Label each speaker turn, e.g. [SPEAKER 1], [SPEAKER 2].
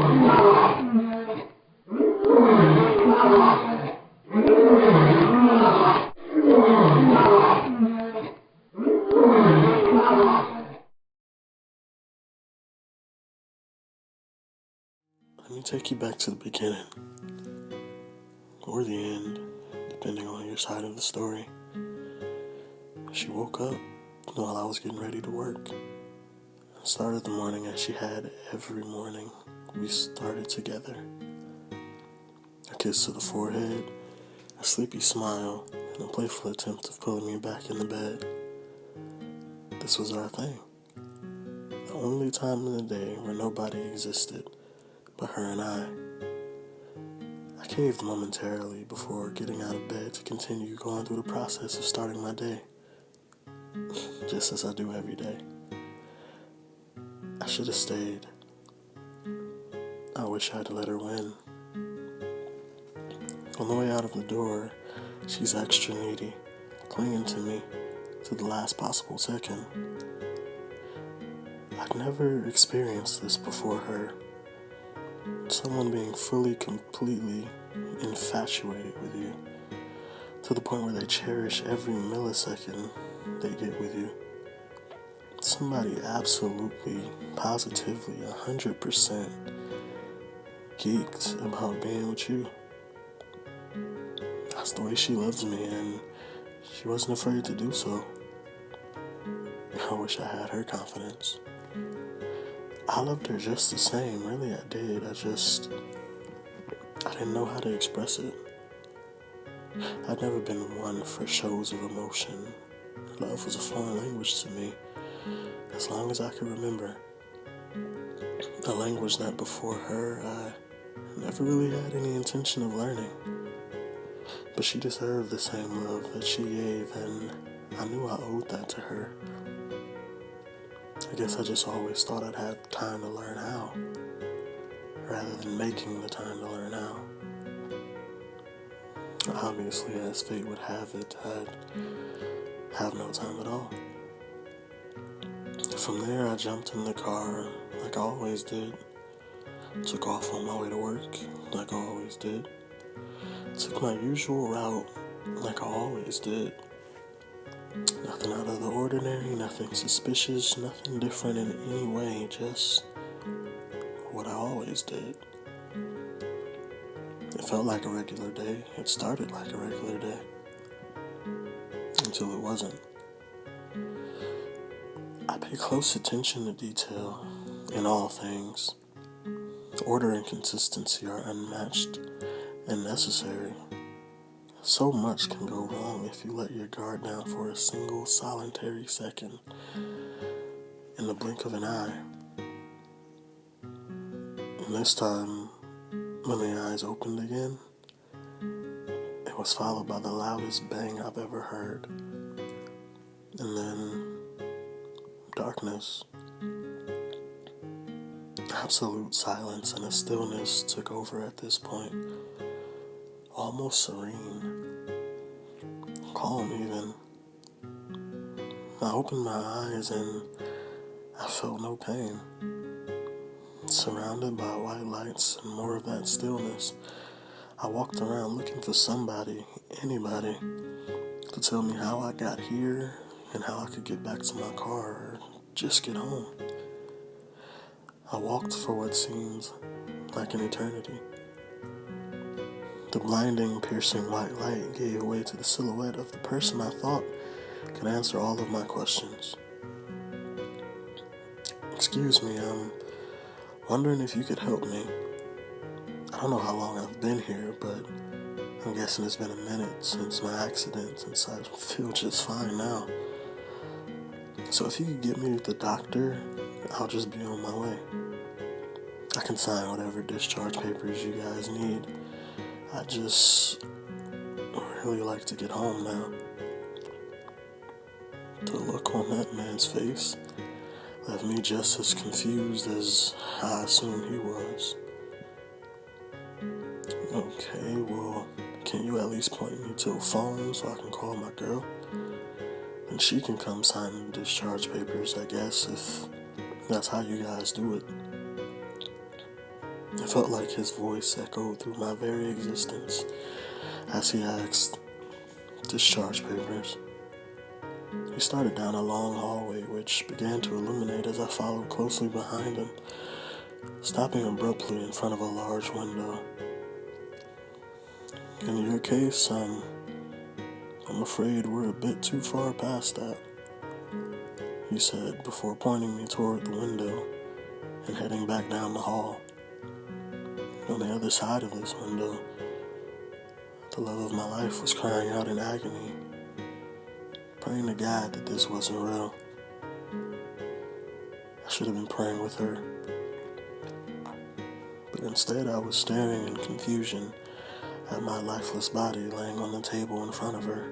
[SPEAKER 1] Let me take you back to the beginning, or the end, depending on your side of the story. She woke up while I was getting ready to work. I started the morning as she had every morning we started together. A kiss to the forehead, a sleepy smile, and a playful attempt of pulling me back in the bed. This was our thing. The only time in the day where nobody existed but her and I. I caved momentarily before getting out of bed to continue going through the process of starting my day, just as I do every day. I should have stayed. I wish I'd let her win. On the way out of the door, she's extra needy, clinging to me to the last possible second. I'd never experienced this before her. Someone being fully, completely infatuated with you, to the point where they cherish every millisecond they get with you. Somebody absolutely, positively, 100% geeked about being with you. That's the way she loves me, and she wasn't afraid to do so. I wish I had her confidence. I loved her just the same, really I did. I didn't know how to express it. I'd never been one for shows of emotion. Love was a foreign language to me, as long as I could remember. A language that before her, I never really had any intention of learning. But she deserved the same love that she gave, and I knew I owed that to her. I guess I just always thought I'd have time to learn how, rather than making the time to learn how. Obviously, as fate would have it, I'd have no time at all. From there, I jumped in the car like I always did. Took off on my way to work like I always did. Took my usual route like I always did. Nothing out of the ordinary, nothing suspicious, nothing different in any way, just what I always did. It felt like a regular day. It started like a regular day. Until it wasn't. I pay close attention to detail in all things. Order and consistency are unmatched and necessary. So much can go wrong if you let your guard down for a single solitary second. In the blink of an eye. And this time, when the eyes opened again, it was followed by the loudest bang I've ever heard. And then, darkness. Absolute silence and a stillness took over at this point. Almost serene. Calm even. I opened my eyes and I felt no pain. Surrounded by white lights and more of that stillness, I walked around looking for somebody, anybody, to tell me how I got here and how I could get back to my car or just get home. I walked for what seemed like an eternity. The blinding, piercing white light gave way to the silhouette of the person I thought could answer all of my questions. Excuse me, I'm wondering if you could help me. I don't know how long I've been here, but I'm guessing it's been a minute since my accident, since I feel just fine now. So if you could get me to the doctor, I'll just be on my way. I can sign whatever discharge papers you guys need. I just really like to get home now. The look on that man's face left me just as confused as I assumed he was. Okay, well, can you at least point me to a phone so I can call my girl? And she can come sign the discharge papers, I guess, if that's how you guys do it. It felt like his voice echoed through my very existence as he asked, "Discharge papers." He started down a long hallway which began to illuminate as I followed closely behind him, stopping abruptly in front of a large window. "In your case, I'm afraid we're a bit too far past that," he said before pointing me toward the window and heading back down the hall. On the other side of this window, the love of my life was crying out in agony, praying to God that this wasn't real. I should have been praying with her, but instead I was staring in confusion at my lifeless body laying on the table in front of her.